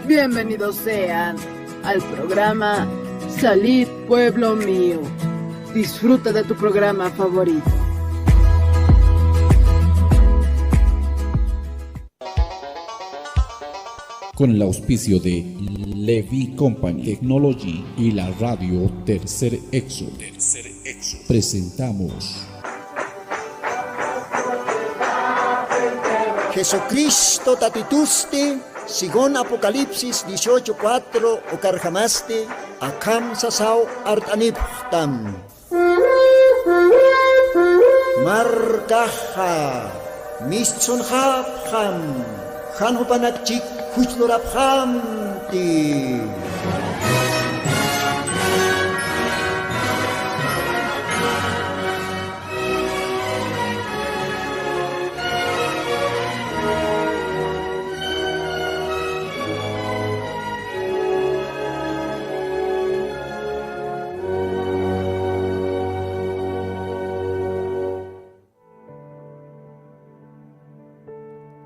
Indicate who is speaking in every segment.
Speaker 1: Bienvenidos sean al programa Salid Pueblo Mío. Disfruta de tu programa favorito.
Speaker 2: Con el auspicio de Levi Company Technology y la radio Tercer Exo, presentamos
Speaker 3: Jesucristo tatituste, según Apocalipsis 18:4 o carjamaste, akam sasao artaniptam. Markaha, mischunhapham, hanhupanakchik hujloraphamti.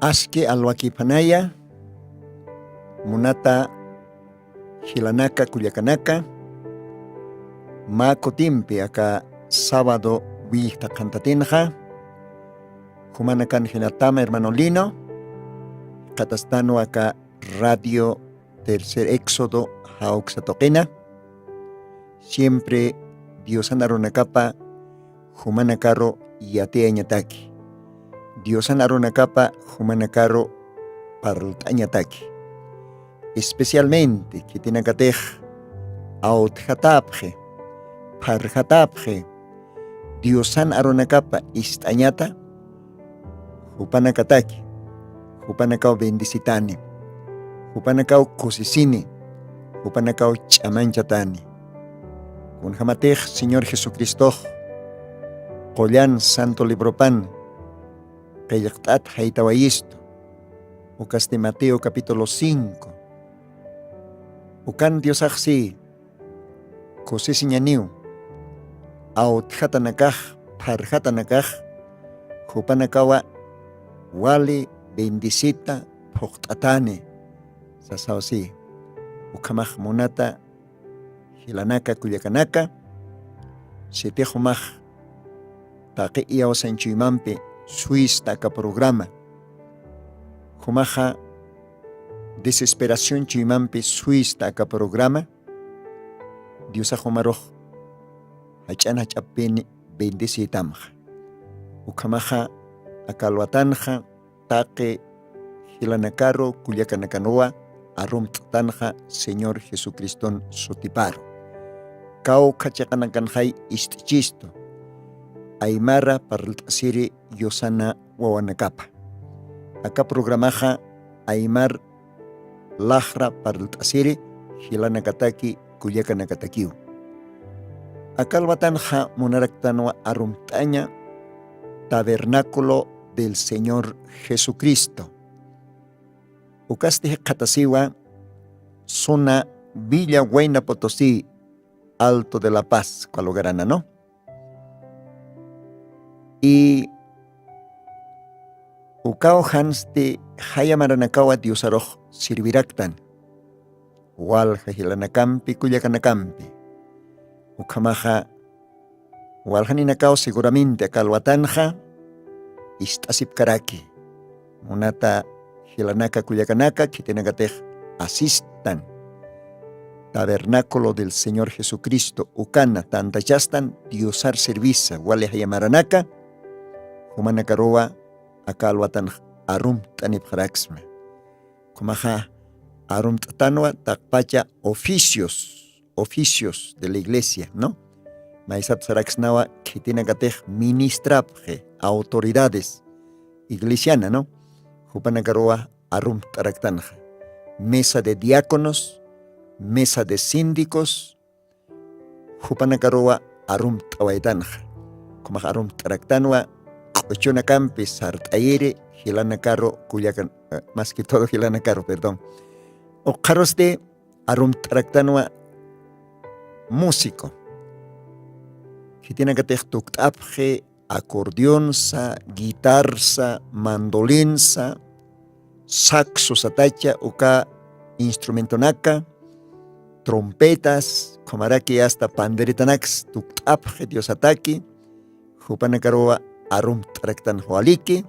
Speaker 3: Aske alwakipanaya, munata hilanaka kuyakanaka, makotimpi aka sábado vista cantatinja, humanakan hinatama hermano Lino, katastano aka radio Tercer Éxodo hauxatoquena, siempre Dios anaronakapa, humanakaro yatea ñataki. Dios anaronakapa humanakaro parltañataki. Especialmente que tiene que autjatapje, parjatapje, Dios anaronakapa istañata, hupanakataki, hupanakao bendicitani, hupanakao cosisini, hupanakao chamanchatani. Con jamatej, Señor Jesucristo, Collán Santo Libropan, Kayaktat Haitawayisto, Ucas de Mateo capítulo 5, Ucan Dios Axi, Cosisiñaniu, Autjatanakaj, Parjatanakaj, Jupanakawa, Wali, Bendicita, Poctatane, Sasausi, Ucamaj Monata, Hilanaka Cuyacanaka, Setejumaj, Taque Iao Sanchuimampe, Suis taka programa. Humaja desesperación chimampe suis taka programa. Dios ahumaroj. Hachan hachapeni bendecitamja. Ukamaja akalwatanja take hilanakaro kuyakanakanoa arum tanja Señor Jesucristo sotiparo. Kao kachakanakanjai istichisto. Aymara parltasiri Yosana wawanakapa. Acá programaja Aymar Lajra parltasiri Hilanakataki Kuyakanakatakiu. Acá albatanja monaractanwa arumtaña tabernáculo del Señor Jesucristo. Ucaste Catasiwa zona Villa Huayna Potosí, Alto de la Paz, Cualogarana, ¿no? Y Ukao Hanste Hayamaranakawa Diosaroj Sirviraktan Wal Hajilanakampi Kuyakanakampi Ukamaja Walhaninakao seguramente Akalwatanja Istasip Karaki Munata Hilanaka Kuyakanaka Kitenagatej asistan Tabernáculo del Señor Jesucristo Ukana Tantachastan Diosar Servisa Wale Hayamaranaka Humanakaroa akalwatan arum tanip haraxme. Kumaja arum tanwa takpacha oficios de la iglesia, ¿no? Maisap saraxnawa kitina gatej ministrapje, autoridades iglesiana, ¿no? Hupanakaroa arum taraktanja. Mesa de diáconos, mesa de síndicos, Hupanakaroa arum tawaitanja. Kumaja arum taraktanwa Ochona Campi, Sartayere, Hilanacaro, Cuyacan, más que todo Hilanacaro, perdón. O carros de Arum Tractanua, músico. Que tiene que tener acordeonsa, guitarsa, mandolinsa, saxo satacha, uka instrumentonaca, trompetas, comaraki hasta panderetanax, tuktapje Dios ataki, hupanakaroa arum traktan hualiki,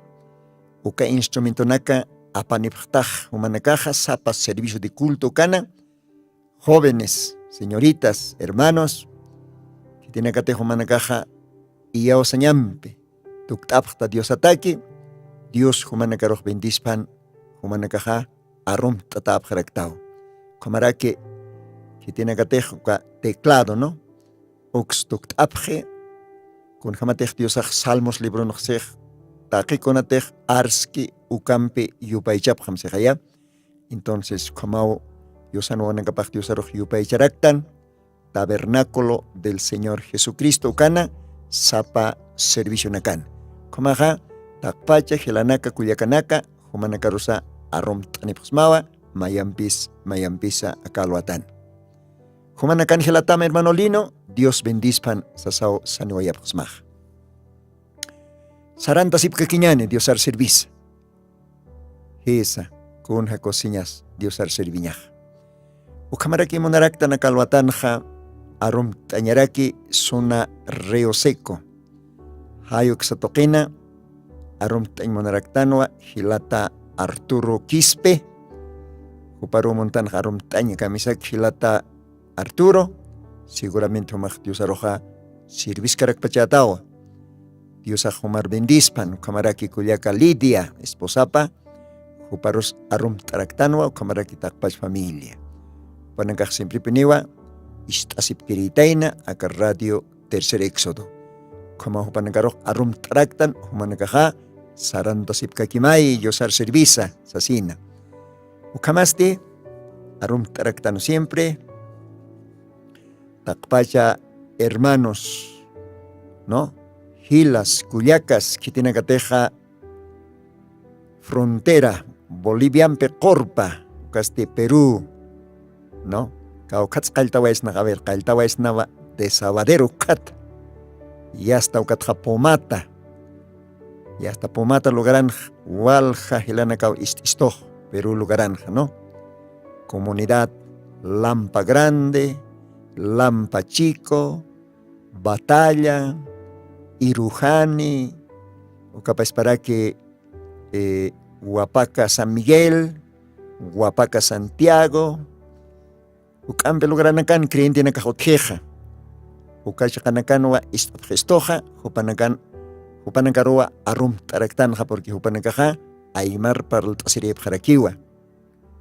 Speaker 3: uka instrumentonaca apaniptaj humanakaja, zapas servicio de culto cana, jóvenes, señoritas, hermanos, que tiene acate humanakaja y yaosañampe, tuktapja Dios ataki, Dios humanakaroh bendispan, humanakaja arum tatapjaraktao, comaraki que tiene acate teclado, ¿no? Ux tuktapje, con jamatech Dios salmos libro no sej, taki konatech arski ukampe yupaychap jamsejaya. Entonces, como Dios anuanacapaj Dios aroj yupaycharaktan, tabernáculo del Señor Jesucristo ukana, sapa servicio nakan. Komaja, takpacha gelanaka kuyakanaka, humanakarusa arom tanipusmawa, mayampisa akalwatan. Humanakan gelatama hermano Lino, Dios bendispan sasao sanuayapusmaj. Saranta sipkakiñane Dios ar servis. Esa kunja cocinas Dios ar serviñaj. Ukamaraki monarakta nakalwatanja arum tañaraki suna reo seco. Hayuk satokena arum tañ monaraktanwa hilata Arturo Quispe. Uparo montan arum taña kamisak hilata Arturo. Seguramente humaj Dios aroja servis karak pachatawa. Dios ahumar bendispan, kamaraki kulyaka Lidia, esposapa, huparos arum taraktanwa, kamaraki takpach familia. Panangkak siempre peniwa, istasip kiritaina, akar radio tercer éxodo. Kama hupanangkarok arum taraktan, humanakaha, sarantasip kakimay, yosar servisa, sasina. Ukamaste, arum taraktan siempre, takpacha hermanos, ¿no? Gilas, Cuyacas, que tiene cateja frontera, Boliviampe Corpa, Caste Perú, ¿no? Caucats Caltawaisna, a ver, Caltawaisna de Sabadero Cat, y hasta Ucatja Pomata, y hasta Pomata Lugaran, Walja, Hilana Cau Isto, Perú Lugaranja, ¿no? Comunidad Lampa Grande, Lampa Chico, Batalla, Irujani, o capaz para que Huapaca San Miguel, Huapaca Santiago, Ucampe Lugaranacan, creyente en Cajoteja, Ucachacanacanua Istgestoja, Hupanancaroa Arum Taraktanja, porque Hupanancaja, Aymar para el Tasiri Jaraquiwa,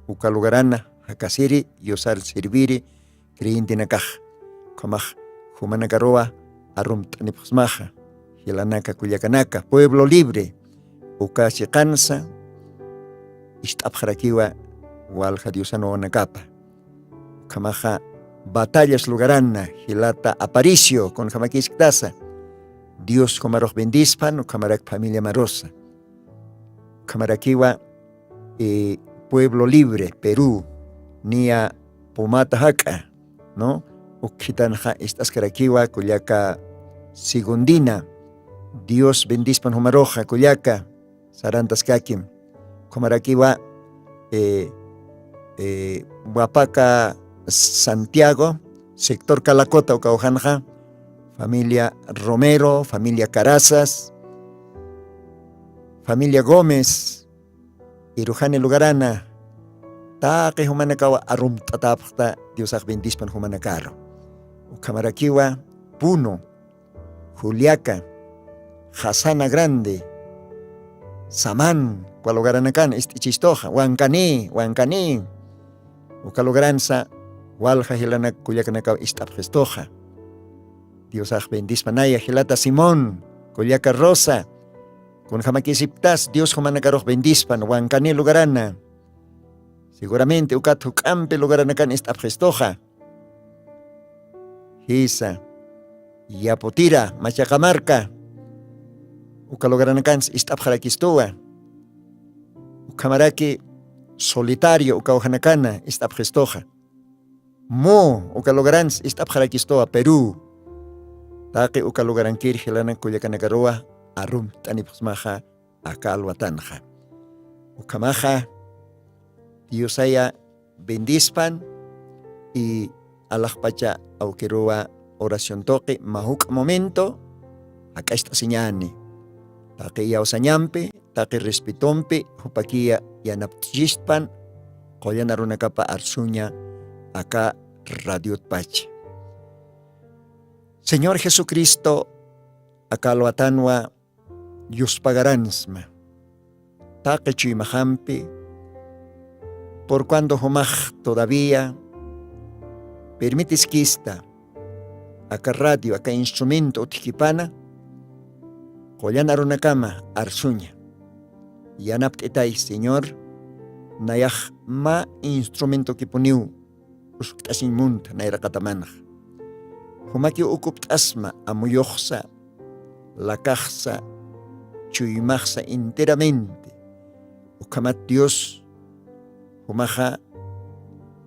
Speaker 3: Ucalugarana, Hakasiri, Yosal Serviri, creyente en Caj, Comaj, Humanancaroa, Arum Tanipusmaja. Yelanaka Cuyacanaka, pueblo libre, Ucache Cansa, Istapjaraquiwa, Walja Diosano Anacapa, Camaja, batallas lugarana, Gilata Aparicio, con Jamaquis Tasa, Dios Comaroj bendispan, Camarak familia Marosa, Camaraquiwa, pueblo libre, Perú, Nia Pomata Jaca, ¿no? Uquitanja, estas Caraquiwa, Cuyaca Sigundina, Dios bendispan humaroja, Cuyaca, Sarantas Kakim, Comaraquiwa, Huapaca, Santiago, sector Calacota, Ucaujanja, familia Romero, familia Carazas, familia Gómez, Irujane Lugarana, Taque Humanacawa, Arum Tatapta, Dios bendispan Humanacaro, Ucamaraquiwa, Puno, Juliaca, Hasana Grande, Samán, Cualogaranacan, Chistoja, Huancaní, Ucalogranza, Walja Hilana Cuyacanacao, Istapgestoja, Dios bendispanaya, Gilata Simón, Cuyaca Rosa, con Jamaquisiptas, Dios Humanacaroj bendispan, Huancaní Lugarana, seguramente Ucatucampe Lugaranacan, Istapgestoja, Hisa, Yapotira, Machacamarca, Ucalogaranacans, Istapjaraquistoa, Ucamaraki, Solitario, Ucaujanacana, Istapgestoja, Mo, Ucalogarans, Istapjaraquistoa, Perú, Taque Ucalogarankir, Gilana, Cuyacanacaroa, Arum, Tanipusmaja, Acalhuatanja, Ucamaja, Diosaya, bendispan y alakpacha aukerua oración toque mahuk momento acá está señani taki yausanyampi taki respetompi hupakia yanaptispan koyan arunakapa arsunya acá Radio Pache. Señor Jesucristo, acá lo atanwa yuspagaransma takechu imahampi por cuando homaj todavía permites que esta acá radio, acá instrumento utkipana koyan arunakama arsunya yanapt etay Señor nayah ma instrumento que poniu usktasin munt naira katamanah humaki ukupt asma amuyohsa lakahsa chuyimahsa enteramente ukamat Dios humaha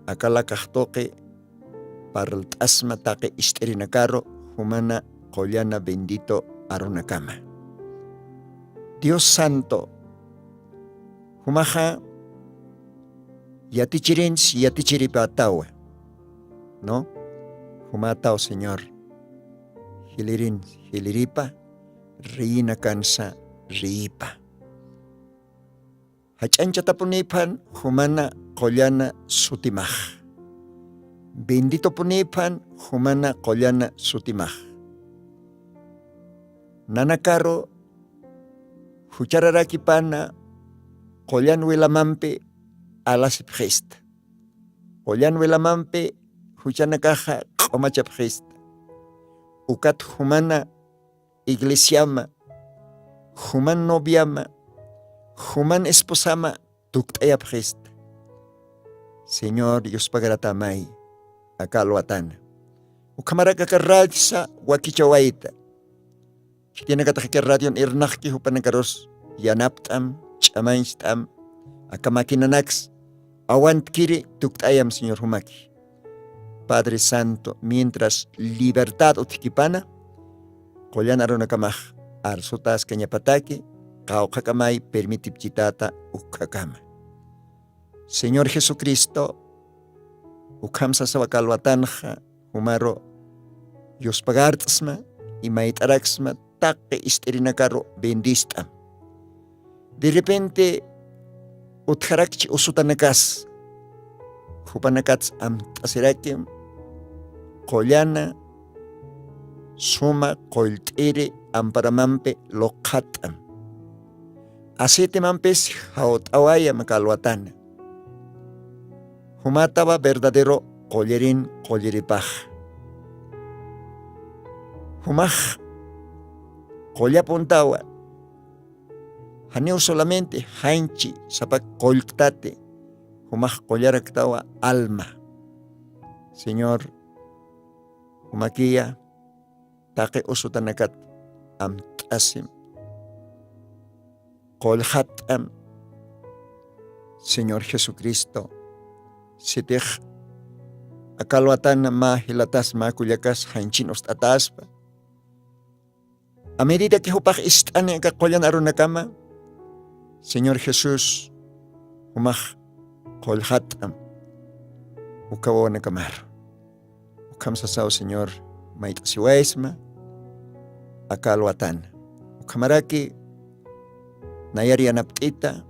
Speaker 3: akalakahtoke para el asma take isterinakaro humana kolyana bendito arunakama. Dios Santo humaha yatichirins yatichiripatawa, ¿no? Humatao Señor hilirin hiliripa riina kansa riipa hachanchatapunepan humana kolyana sutimah bendito punepan humana kolyana sutimah nanakaro huchararakipana kolyan welamampe alasip gesta kolyan welamampe huchanakaja omachap gesta ukat humana iglesiama human noviama human esposama tuktayap gesta Señor Dios pagaratamay akalwatan ukamaraka karradsa wakichawaita tiene katakika radio irnakki hupanakaros yanaptam chamaistam akamakinanax awant kiri tuktayam Señor humaki Padre Santo, mientras libertad utkipana, koyan arunakamaj arsutas kañapataki, kaukakamay permitipchitata ukakama. Señor Jesucristo, ukamsa sawakalwatanja, humaro, yospagartsma, y maitaraxma, taque isterinakaro bendista. De repente, utjarakchi usutanakas, hupanakats amtasirakim, kolyana suma koiltire amparamampe lokatam asete mampes haotawaya makalwatana humataba verdadero kollerin kolleripaj humaj kolyapuntawa haneu solamente hanchi sapak kolktate humaj kollaraktawa alma Señor humakia take usutanakat am tasim kolhat am Señor Jesucristo sitej akalwatan ma hilatas ma kulyakas hanchin ostataspa a medida que hupaj istane ka kolyan arunakama Señor Jesús humaj kolhat am ukawona kamar ukamsasao Señor maitasiwaisma akalwatan ukamaraki nayari anaptita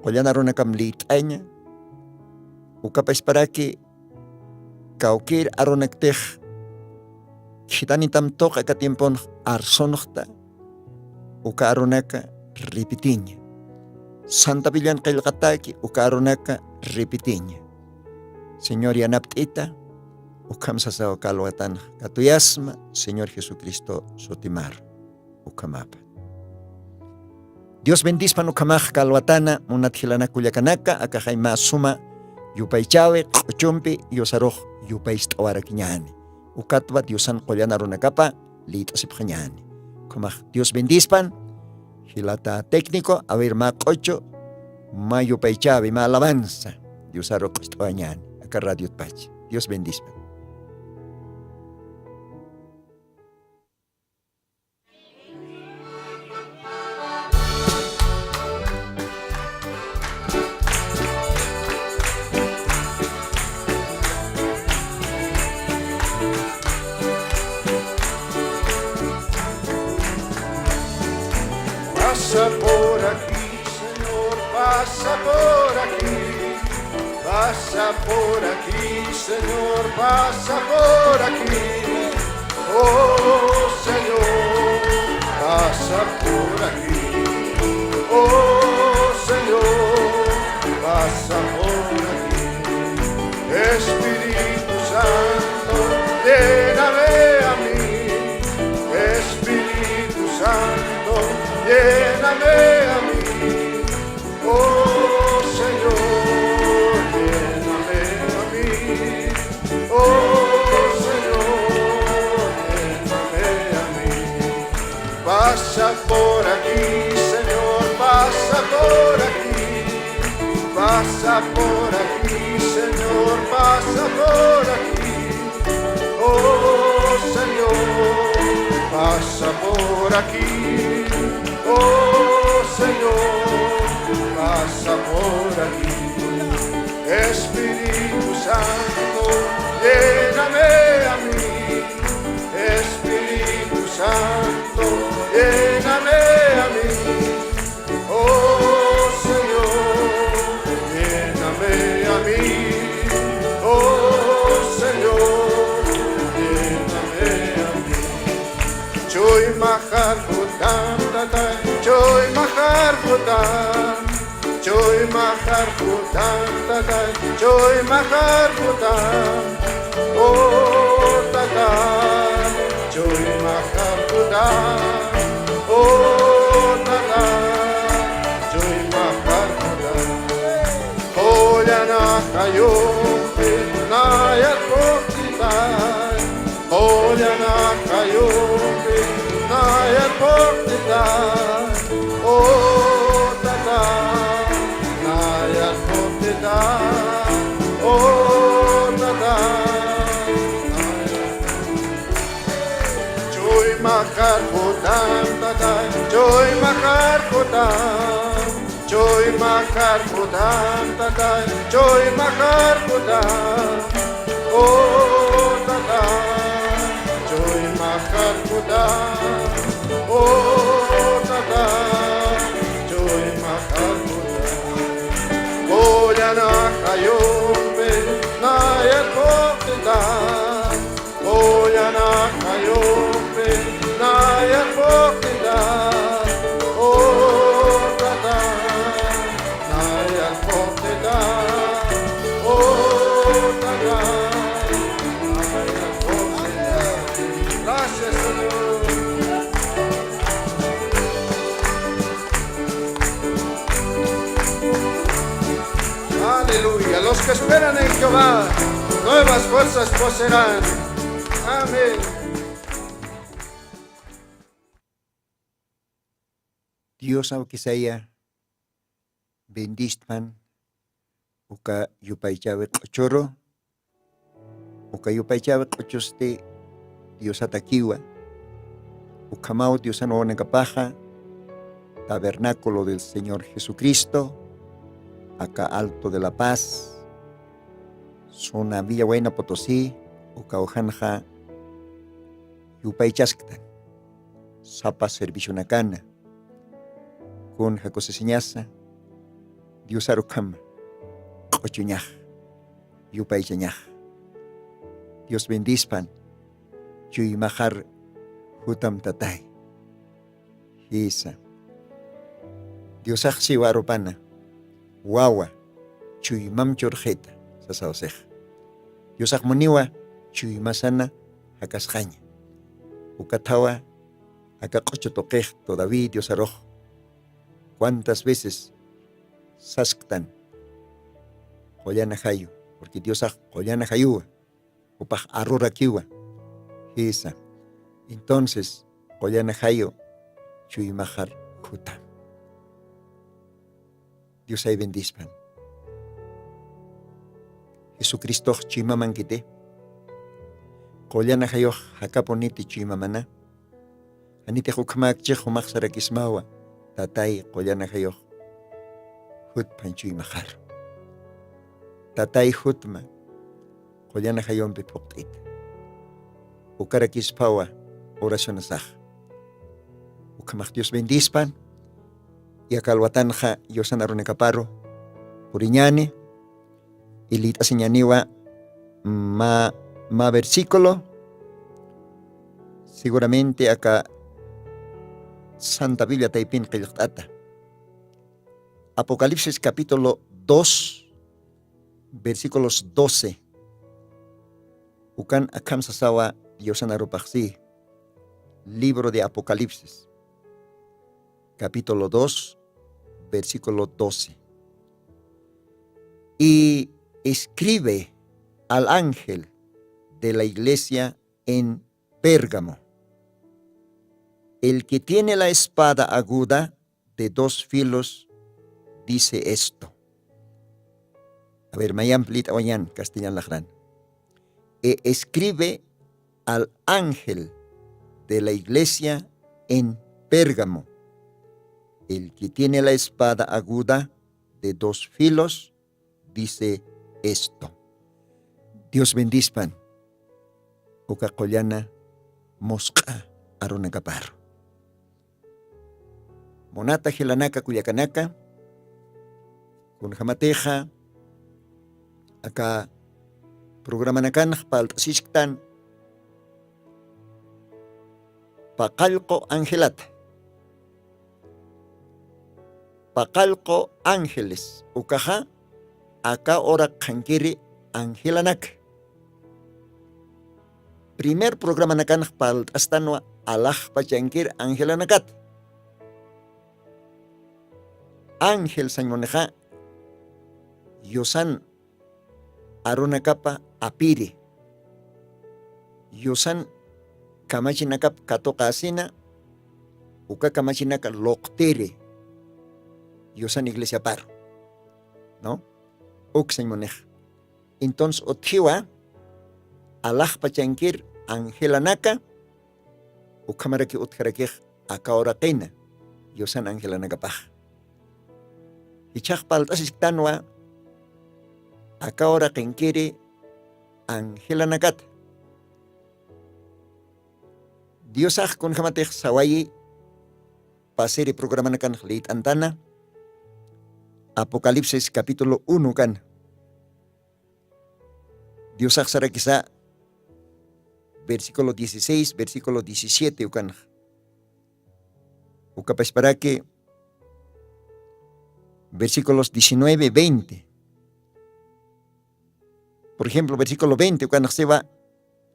Speaker 3: kolyan arunakam litanya ukapasparaki kaukir arunaktej kitanitam toka katiempon arsonokta uka arunaka repitinya Santa Villan kailkataki uka arunaka repitinya Señor yanaptita ukamsasao kalwatan katuyasma Señor Jesucristo sotimar ukamapa Dios bendispan ukamaj kalwatana munathilana kuyakanaka akajayma suma yupaychawe chumpi yosaroj yupaistawara kiñani ukatwa Diosan qollana runakapa litasip kiñani ukamaj Dios bendispan hilata técnico a ver ma qocho ma yupaychawe ma alabanza yosaroj istawañani acá Radio Pache Dios bendispan
Speaker 4: Pasa por aquí, Señor, pasa por aquí. Pasa por aquí, Señor, pasa por aquí. Oh, Señor, pasa por aquí. Oh, Señor, pasa por aquí. Espíritu Santo, lléname a mí. Espíritu Santo, lléname a mí. Oh, Señor, lléname a mí. Oh, Señor, lléname a mí. Pasa por aquí, Señor, pasa por aquí. Pasa por aquí, Señor, pasa por aquí. Oh, Señor, pasa por aquí. Oh, Señor, pasa por aquí. Espíritu Santo, lléname a mí. Espíritu Santo, lléname a mí. Oh, Señor, lléname a mí. Oh, Señor, lléname a mí. Choy mahar hutan tatay, choy mahar hutan. Choy mahar hutan tatay, choy mahar hutan. Oh, tatay, choy mahar hutan. Oh, tatay, choy mahar hutan. Hoyana kayompe nayat poktitay. Hoyana kayompe nayat poktitay. Oh, tatay, nayat poktitay. Oh, tatay, choy mahar hutan tatay, choy mahar hutan. Choy mahar hutan tatay, choy mahar hutan. Oh, tatay, choy mahar hutan. Oh, tatay, choy mahar hutan. Hoyana kayompe nayat poktitay. Hoyana kayompe nayat poktitay. Oh, tatay, nayat poktitay. Oh, tatay, nayat poktitay. Gracias, Señor. Aleluya. Los que esperan en Jehová, nuevas fuerzas poseerán. Amén.
Speaker 3: Dios aunque sea bendispan, uka yupaychawe choro, uka yupaychawe choste, Dios ataquiwa, ukamao Dios anone capaja, tabernáculo del Señor Jesucristo, acá Alto de la Paz, zona Villa Buena Potosí, uka ojanja, yupaychasktan, sapa servicio nakana, con Jacose Señasa, Dios arukama, ochuñaj, yupaychañaj. Dios bendispan, chuy mahar hutam tatay. Isa. Dios aksi warupana, wawa, chuy mam chorjeta, sasawsej. Dios akmuniwa, chuy masana, akasjaña. Ukatawa, akakocho toquej, todavía Dios arrojo. ¿Cuántas veces sasktan? Koyana hayu, porque Dios koyana hayua, upaj arrora kiwa. Isa. Entonces, koyana hayo, chuy mahar hutam. Dios ay bendispan. Jesucristo chimaman kite. Koyana hayo hakaponiti chimamana. Anite hukmak che humak sarakismawa. Tatay koyana hayo hut panchuy mahar. Tatay hutma koyana hayon bipoktit. ukarakispawa oración asaj. Ukamaj Dios bendispan, y akalwatanja yosan arunekaparo, puriñani, y lit asiñaniwa ma versículo, seguramente acá Santa Biblia taipin qilqt'ata. Apocalipsis capítulo 2, versículos 12. Ukan akam sasawa yosan arupaqsi. Libro de Apocalipsis, capítulo 2, versículo 12. Y escribe al ángel de la iglesia en Pérgamo, el que tiene la espada aguda de 2 filos, dice esto. A ver, mayan plit awayan, castellano lajran. Escribe al ángel de la iglesia en Pérgamo, el que tiene la espada aguda de 2 filos, dice esto. Dios bendispan, ukakollana mosqa arunakaparo. Monata hilanaka kuyakanaka, kun jamateja, acá programa nakan paltasishktan, Paqalqo Angelata. Paqalqo Ángeles. Ukaja, acá ora kankiri Angelanak. Primer programa nakan paltastanwa alah pachankir Angelanakat. Ángel sanmoneja yosan arunakapa apiri. Yosan kamachinakap katokasina, uka kamachinaka loktere, yosan iglesia paro, ¿no? Uxaymonej. Entonces, otjiwa, alah pachankir angelanaka, ukamaraki utkarakej akaorakena, yosan angelanaka paj. Ichaj paltasis tanwa, akaorakenkiri angelanakat. Diosaj kun jamatej sawayi paseri programa nakan lit antana Apocalipsis capítulo 1 kan. Diosaj sarakisa versículo 16, versículo 17 ukan. Ukapes para que versículos 19, 20. Por ejemplo, versículo 20 ukan se va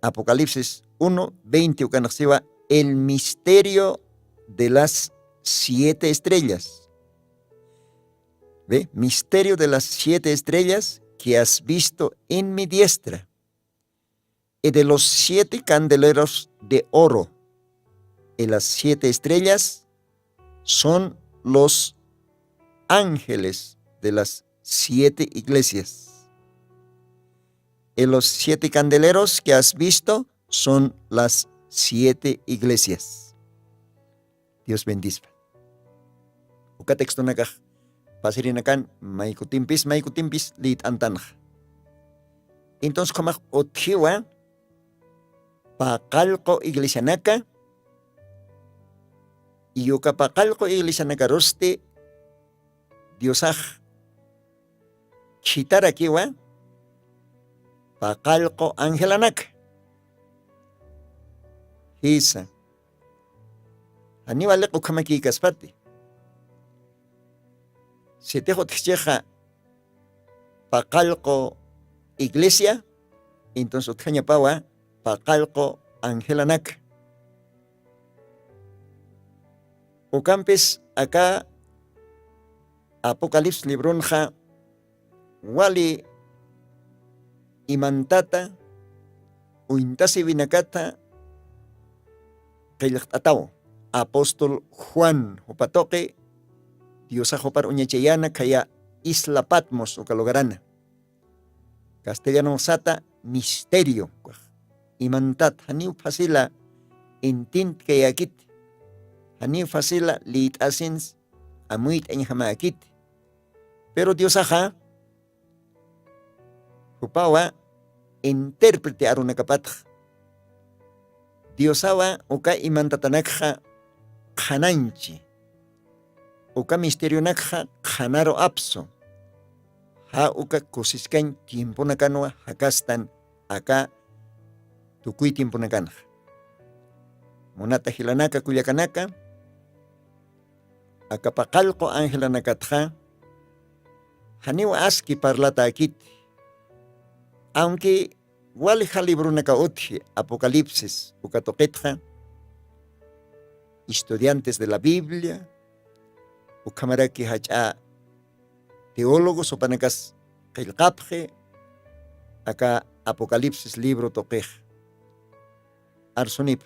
Speaker 3: Apocalipsis 1, 20, el misterio de las 7 estrellas. ¿Ve? Misterio de las 7 estrellas que has visto en mi diestra. Y de los 7 candeleros de oro. Y las 7 estrellas son los ángeles de las 7 iglesias. Y los 7 candeleros que has visto son las 7 iglesias. Dios bendiga. Uka texto nakaj pasirinakan maikutimpis lit antanj. Entonces como otjiwa paqalqo iglesia naka y uka paqalqo iglesia naka roste Diosaj chitarakiwa Paqalqo Angelanak. Hisa. Aníbal ukamaki kaspati. Si te jotcheja Paqalqo iglesia, entonces utjaña pawa Paqalqo Angelanak. Ukampis acá Apocalipsis libronja wali imantata uintasi binakata qillqt'ataw apóstol Juan hupatoqi Diosa hupar uñachayana kaya Isla Patmos ukalugarana castellano sata misterio imantat haniu fasila intint kayakit haniu fasila lit asins amuit enhamakit pero Diosaja hupawa intérprete arunakapatj Diosawa uka imantatanakja khananchi. Uka misterio nakja khanaro apso. Ha uka kusiskan tiempo nakanwa hakastan aka tukui tiempo nakanja. Monata hilanaka kuyakanaka akapakalko angelanakatja haniwa aski parlata akit. Aunque walija libro nakautji Apocalipsis ukatoketja estudiantes de la Biblia ukamaraki hacha teólogos o panakas qilqapje aka Apocalipsis libro toquej arsonip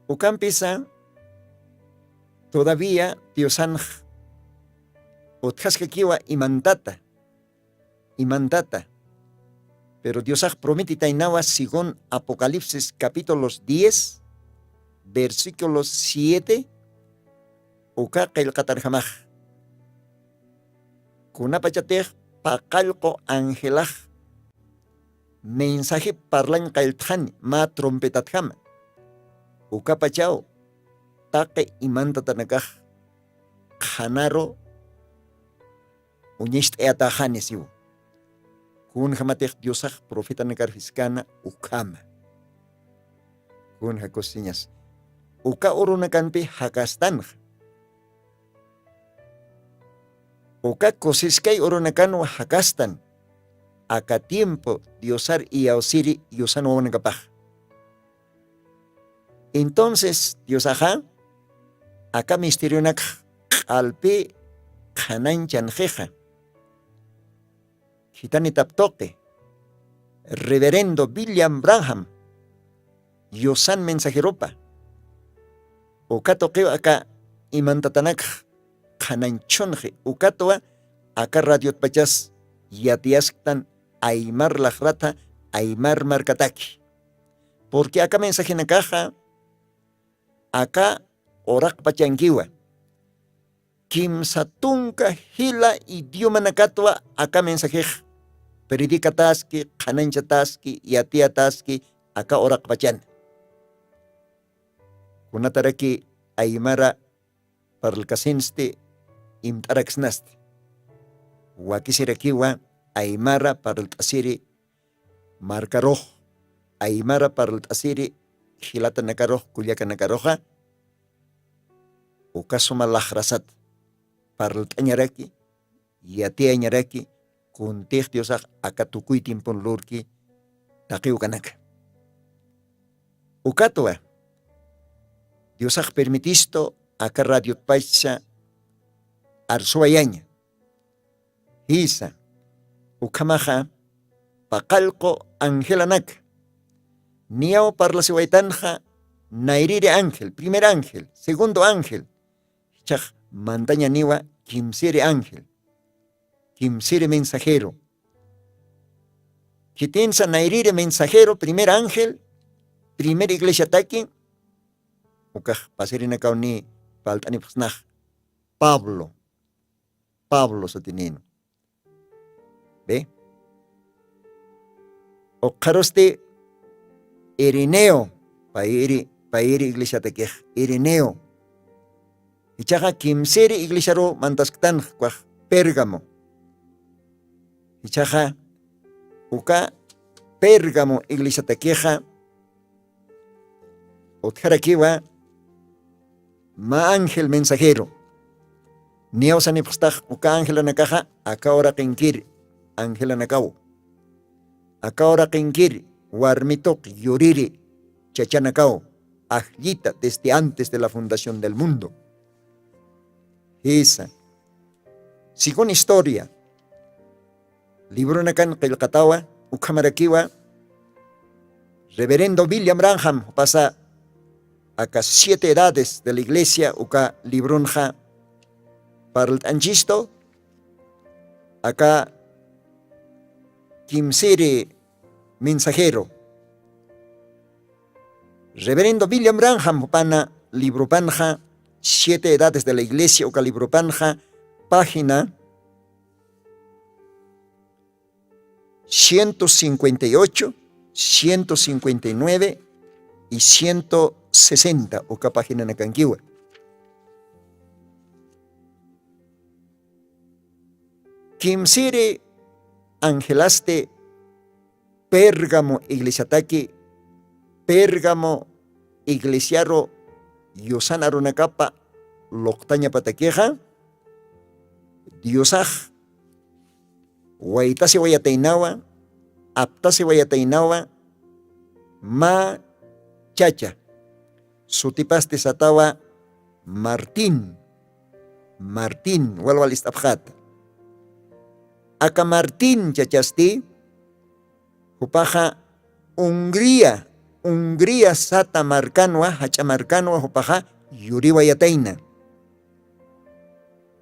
Speaker 3: ukampisa todavía Diosanj utjaskakiwa imantata pero Diosaj promete tainawa según Apocalipsis capítulos 10 versículos 7 uka qilqatarjamaj kunapachatej paqalqo angelaj mensaje parlan qailtjani ma trompetatjama uka pachao taqe imantatanakaj qhanaro uñisht'eatajani siu kun jamatej Diosaj profeta nakarfiskana ukama kun jakosiñas uka urunakanpi hakastanj uka kosiskay urunakanu hakastan aka tiempo Diosar y ausiri Diosano wanakapaj. Entonces Diosaja aka misterio nak alpi khananchankjeja Hitani taptoque Reverendo William Branham Yosan mensajeropa ukatoqeo aka imantatanak khananchonje ukatoa aka radio pachas yatiastan aymar lajrata aymar markataki porque aka mensaje nakaja aka orak pachankiwa kimsatunka hila idioma nakatwa aka mensaje peridikataski khananchataski yatiataski aka orak pachan kunataraki aymara parlkasinste imtaraksnasti wakisirakiwa aymara parltasiri markaroj aymara parltasiri hilata nakaroj kullaka nakaroja ukasuma lajrasat parltañaraki yatiañaraki kuntej Diosaj akatukuy tiempon lurki taqiw kanaka ukatwa Diosaj permitisto aka radio paisa arsuayaña hisa ukamaja paqalqo angelanak niao parlasiwaitanja nairire ángel primer ángel segundo ángel chaj mantaña niwa kimsire ángel kimsire mensajero kitinsa nairire mensajero primer ángel primer iglesia taki ukaj pasirina kauni paltani pasnaj Pablo sotinino ve o karoste Irineo pairi iglesia taki Irineo ichaja kimsiri iglesia ro mantasktan kwaj Pérgamo ichaja uka Pérgamo iglesia takija otjarakiwa ma ángel mensajero neosanipstaj uka ángela nakaja aka ora qinkir ángela nakaw aka ora qinkir warmitok yuriri chachanakaw ajlita desde antes de la fundación del mundo esa según historia libro nakan qilqatawa ukamarakiwa Reverendo William Branham pasa aka 7 edades de la iglesia uka libronja parlanchisto aka kimsiri mensajero Reverendo William Branham pana libro panja 7 edades de la iglesia uka libro panja página 158 159 y 160 uka página nakankiwa. Kimsiri angelaste Pérgamo iglesiataki, Pérgamo iglesiaro Yosana runakapa loktaña pataqueja, Diosaj Waitasi wayatainawa, aptasi wayatainawa, ma chacha. Sutipaste satawa Martín, walwal istabjat. Aka Martín chachasti, hupaja Hungría sata marcanwa, hachamarcanwa hupaja yuri wayataina.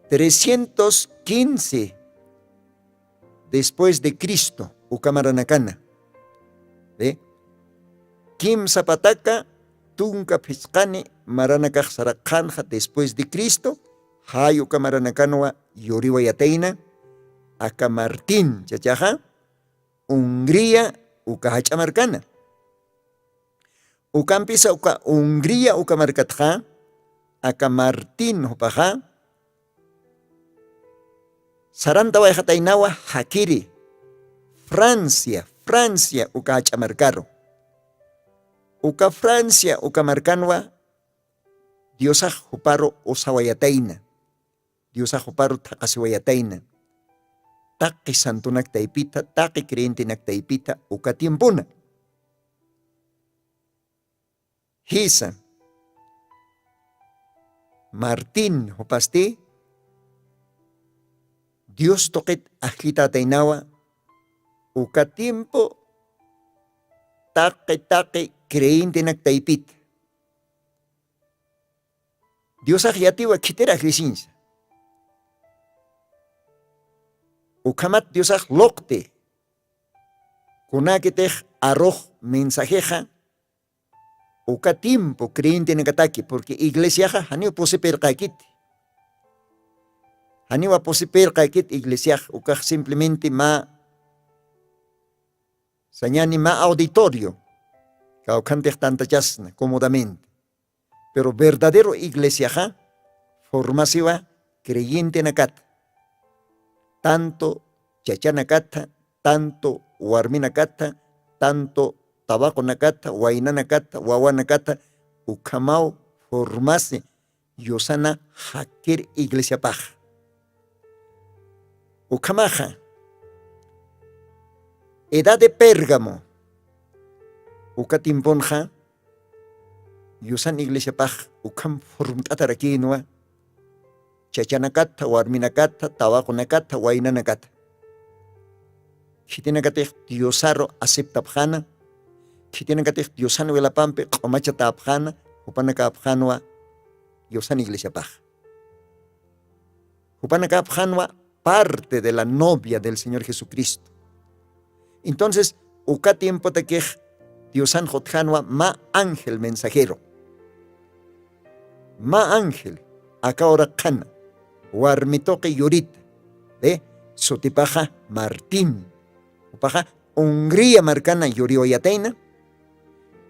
Speaker 3: 315 después de Cristo, Ukamaranakana. ¿Ve? Kim Zapataca, Tunca Piscani, Maranakaj Sarakanja después de Cristo, Hay Ukamaranakanoa, Yoriwayataina, Aka Martín, Chachaja, Hungría, Ukahachamarcana. Ukampisa Uka Hungría, Ukamarkatja, Aka Martín, Hupaja, Saranta wayjatainawa Hakiri, Francia, uka hachamarcaro. Uka Francia, uka marcanwa, Diosaj huparo osawayataina. Diosaj huparo takasiwayataina. Taki santunak taipita, taki creentenak taipita, uka tiempuna. Hisa, Martín hupasti, Dios toquet ajita tainawa, uka tiempo, take creinte nak taipit. Dios ajiatiwa kitera krisinsa. Ukamat Dios lokte, kunakitej arroj mensajeja, uka tiempo creinte nakataki, porque iglesia hani posiper kakit. Haniwa posiper kaikit iglesia ukaj simplemente ma sañani ma auditorio kaukantek tanta chasna cómodamente, pero verdadero iglesia formasiwa creyente nakat, tanto chachanakata, tanto warminakata, tanto tabaco nakata, waina nakata, wawa nakata, ukamao formase yosana hakir iglesia paja. Ukamaja, edad de Pérgamo, ukatimponja, yusan iglesia paj, ukam formtatarakinua, chachanakata, warminakata, tabaconakata, wainanakata. Chitinakatej diosaro aceptabjana, chitinakatej diosano velapampe, omachatapjana, upanakapjanua, yusan iglesia paj. Upanakapjanua, parte de la novia del Señor Jesucristo. Entonces, uka tiempo te Diosan Jotjanwa ma ángel mensajero. Ma ángel, acá ahora kana, warmitoque yurit, sotipaja Martín, upaja Hungría marcana yurioyateina,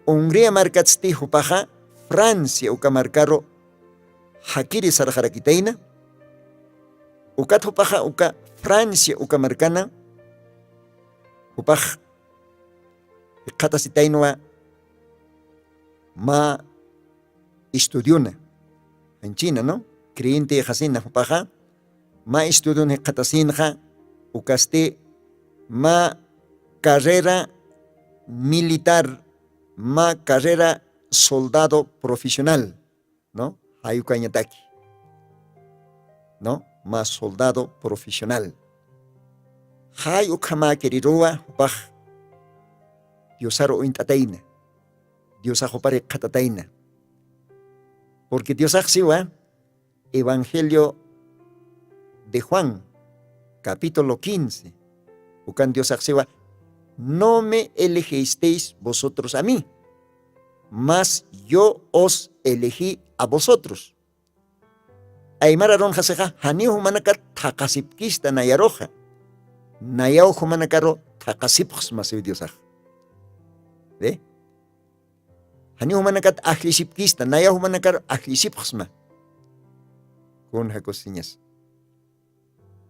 Speaker 3: Hungría marcatsti upaja Francia uka marcaro hakiri sarjarakiteina, ukat upaja uka Francia uka marcana upaj katasitainwa ma estudiona en China, ¿no? Creyente jasina upaja ma estudiona katasinja ukaste ma carrera militar, ma carrera soldado profesional, ¿no? Hayukañataki, ¿no? Más soldado profesional. Hay ukama kerirua upaj Diosaro intataina, Diosajo pare katataina. Porque Diosaj siwa, Evangelio de Juan, capítulo 15, ukan Diosaj siwa, no me elegisteis vosotros a mí, mas yo os elegí a vosotros. Aymararon jaseja, hanihu manaka takasipkista nayaroja, nayaujo manakaro takasipos masiv Diosaj. ¿Ve? Hani humanakat ahlisipkista, naya humanakar ahlisipxma. Con jacosiñas.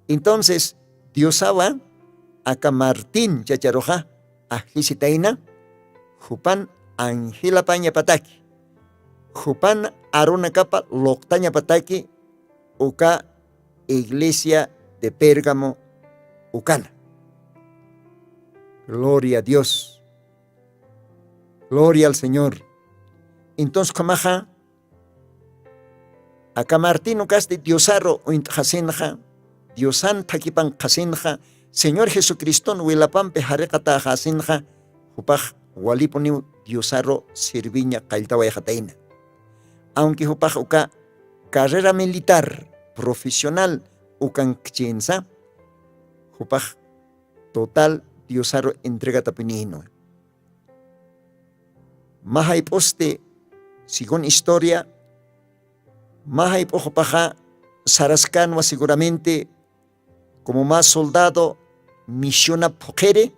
Speaker 3: Entonces, Diosaba, acá Martín chacharoja, ahlisitaina, jupan Angela paña pataki. Jupan aruna capa loctaña pataki, uka iglesia de Pérgamo, ucana. Gloria a Dios. Gloria al Señor. Entonces, kamaja, acá Martín caste Diosaro jasenja, Diosan takipan jasenja, Señor Jesucristo huilapampe jarecata jasenja, jupaj waliponi Diosaro sirviña kailtawayjataina. Aunque jupaj uka carrera militar profesional ukan kchensa, jupaj total Diosaro entrega tapinino. Mahay poste, según historia, mahay pojopaja sarascanwa seguramente como más soldado misiona pojere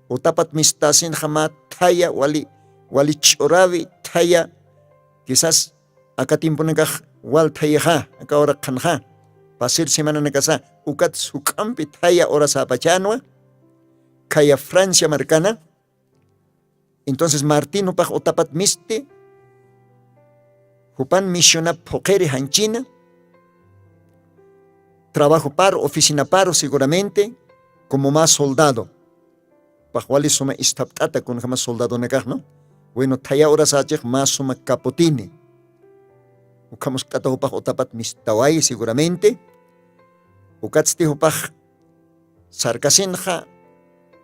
Speaker 3: o tapat mistasin jama taya wali choravi taya quizás acá tiempo negaj wal taya acá hora kanja pasir semana negasa ukat sukampi taya hora sapachanwa kaya Francia marcana. Entonces Martín upaj otapat miste Jupan misiona pojere hanchina, trabajo paro, oficina paro seguramente, como más soldado. Pajuali suma istaptata con jamás soldado negaj, ¿no? Bueno, taya horas achej más suma capotine. Ukamos kata upaj otapat mistawai seguramente. Ukatsti upaj sarkasinja,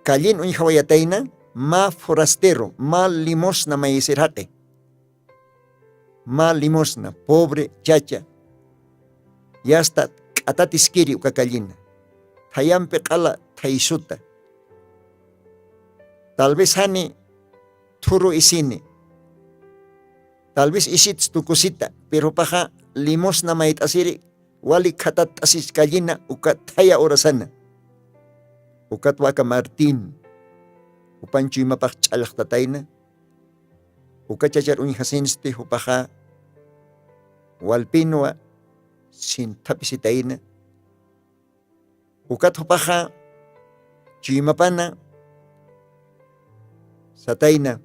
Speaker 3: kallin unjawayataina, ma forastero, ma limosna maisirate. Ma limosna, pobre chacha. Ya está atatiskiri ukakallina. Tayampe kala taisuta. Tal vez hani turu isini. Tal vez isit tukusita, pero paja limosna mait asiri wali katat asis kallina ukataya orasana. Ukat waka Martín. Upanchu imapach chalaktatayna. Ukachachar unjasinste upaja walpinwa sin tapisitaina. Ukat upaja chimapana sataina.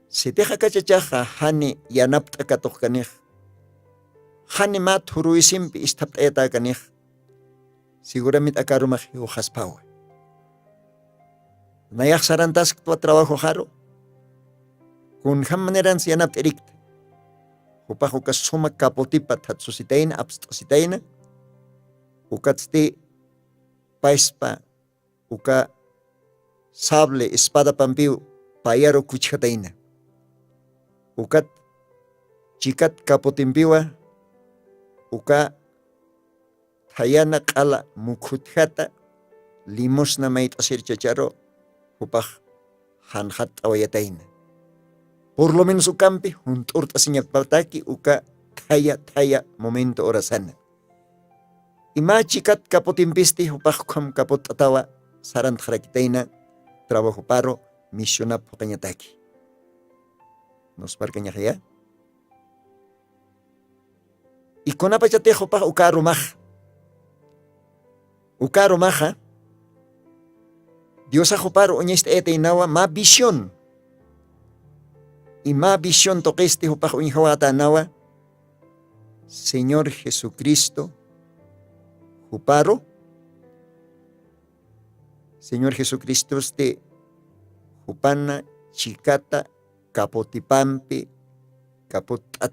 Speaker 3: Si teja kachachaja hani yanapta katohkanij. Hani mat huruisimpi istaptayata kanij. Seguramente akarumaj ujaspawa. Nayak sarantas tua trabajo jaro. Kun ham maneran si yanap erikta. Upaj uka suma kapotipa tatsusitaina, abstasitaina. Ukatsti paispa uka sable, espada pampiu, payaro kuchataina. Ukat chikat kapotimpiwa, uka hayana kala mukhuthata, limosna mait asir chacharo, upaj hanhat awayataina. Por lo menos ukampi, juntur tasinyak pataki, uka thaya momento orasana. Ima chikat kapotimpisti, upaj kam kapot atawa, sarant harakitaina, trabajo paro, misiona pokanyataki. Nos parkanya ya. Y con apachatejo pa ukaro maja. Ukaro maja. Dios ajo paro oñeste ete inawa ma visión. Y ma visión toqueste pa unjawata nawa. Señor Jesucristo. Juparo. Señor Jesucristo este Jupana chikata kapotipampi kapotat.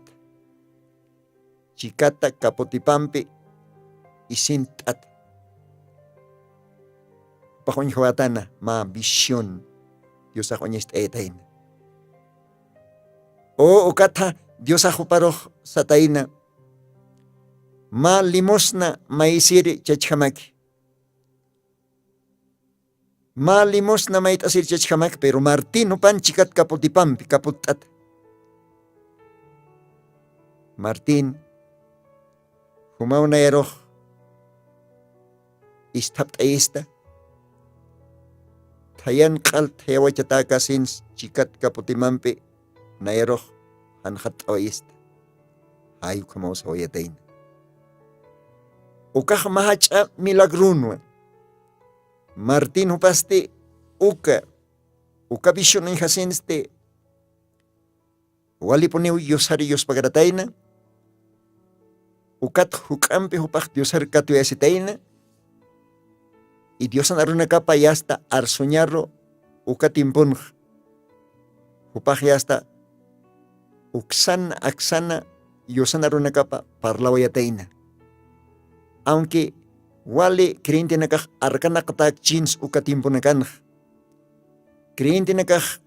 Speaker 3: Chikata kapotipampi isintat. Pajon jawatana ma visión. Dios ajoñest etain. O ukata Dios ajuparo sataina. Ma limosna maisiri chachkamaki. Ma limosna mait asir chachkamak, pero Martín upan chikat kapotipampi kapotat. Martín humauna yaroh istapt aista tayan qalt hewachataka sins chikat kaputimampi nayaroj hanhat awayista hayu kamaus awayatayn ukaj mahacha milagrunwa Martín hupasti uka bishon hasinste waliponiu yosari yospagaratayna ukat hukampi hupaj diosar katuyasitayna y diosan aruna kapa yasta arsoñarro ukatimpunj hupaj yasta uksana aksana yosan aruna kapa parlawayatayna aunque wali creyente nakaj arkanaqtak chins ukatimpunakanj creyente nakaj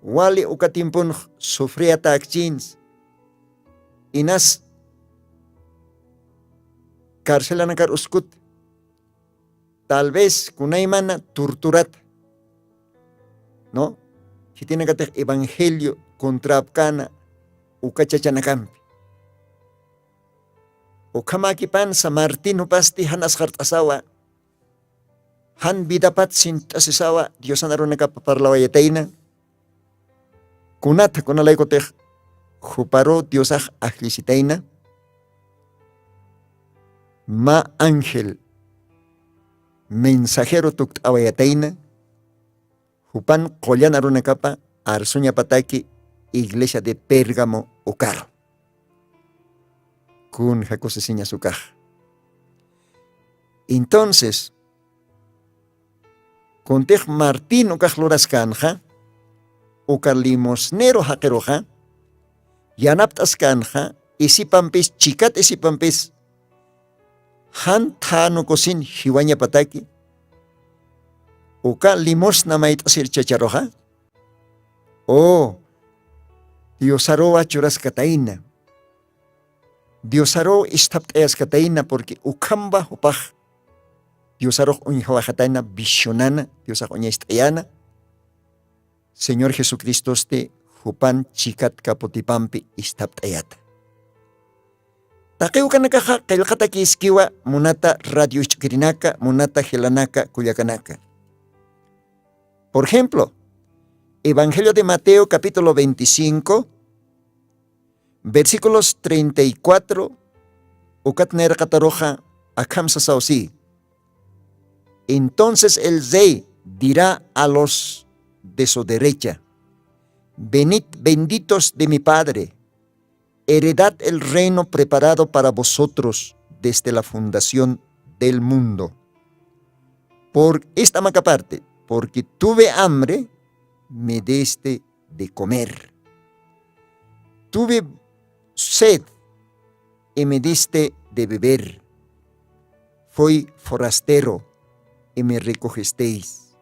Speaker 3: wali ukatimpunj sufriatak chins inas carcelanakar uskut tal vez kunaymana torturat no hitinakatek evangelio contrapkana ukachachanakampi ukamakipan sa Martín upasti han asqart'asawa han vidapat sint'asisawa diosan arunaka paparlawayatayna kunata kunalaykutek juparo diosaj ajlisitayna ma ángel mensajero tukt'awayatayna jupan qollan arunakapa arsuña pataki iglesia de Pérgamo ukar kun jakosesiña sukaj. Entonces, kontej Martín ukaj loraskanja, ukar limosnero hakeroja, yanaptaskanja, isipampis, chikat isipampis, han tano kosin hiwaña pataki, uka limosna maitasir chacharoja, oh, Diosaroa churaskataina, Diosaro istaptayas kataina porque ukamba hupaj Diosaro unjawajataina visionana Diosaj uñaistayana Señor Jesucristo este hupan chikat kapotipampi istaptayata taqiw kanakaja qillqataki iskiwa munata radio ichkirinaka munata helanaka kuyakanaka. Por ejemplo, Evangelio de Mateo capítulo 25 versículos 34, ukatner kataroja akhamsa sausi. Entonces el rey dirá a los de su derecha, venid benditos de mi Padre, heredad el reino preparado para vosotros desde la fundación del mundo. Por esta maca parte, porque tuve hambre, me diste de comer. Tuve sed y me diste de beber. Fui forastero y me recogisteis.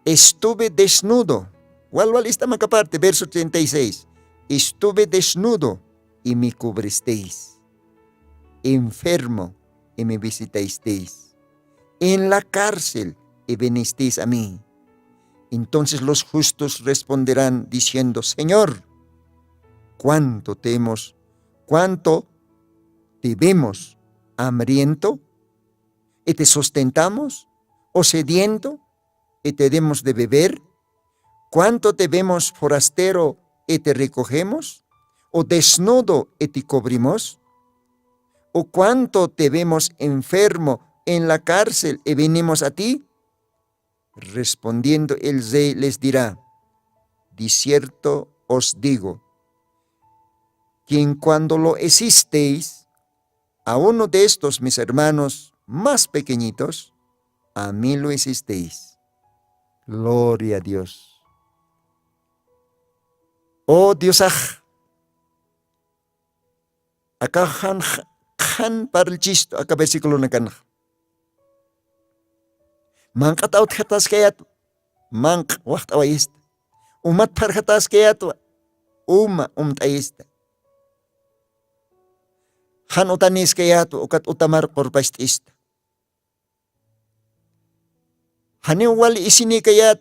Speaker 3: Estuve desnudo. Walwal esta macaparte, verso 36. Estuve desnudo y me cubristeis. Enfermo y me visitasteis. En la cárcel y venisteis a mí. Entonces los justos responderán diciendo, Señor, ¿cuánto te vemos hambriento y te sustentamos? ¿O sediento y te demos de beber? ¿Cuánto te vemos forastero y te recogemos? ¿O desnudo y te cubrimos? ¿O cuánto te vemos enfermo en la cárcel y venimos a ti? Respondiendo el rey les dirá, de cierto os digo, quien cuando lo hicisteis a uno de estos mis hermanos más pequeñitos, a mí lo hicisteis. Gloria a Dios. Oh Diosaj, acá han parchisto, acá versículo nakan. Mank ataut hatas kayat, mank wacht awayist. Umat par hatas kayat, umtayist. Han utanis kayat, ukat utamar porpastist. Hanin wali isini kayat,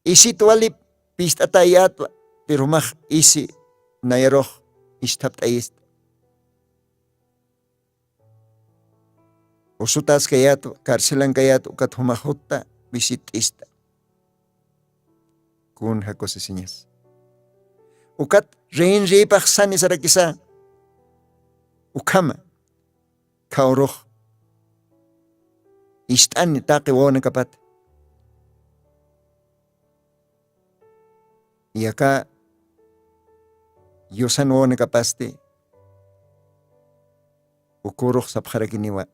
Speaker 3: isit wali pistatayat, pero mah isi nayaroh istaptayist. usutas kayatu, karselan kayatu, ukat humahutta, visitista. Kun hakose señas. Ukat rein reipach sani sarakisa. Ukama, kaoroh. Istani taqi wona kapat. Y acá, yosan wona kapaste. Ukoroh sabharakiniwa.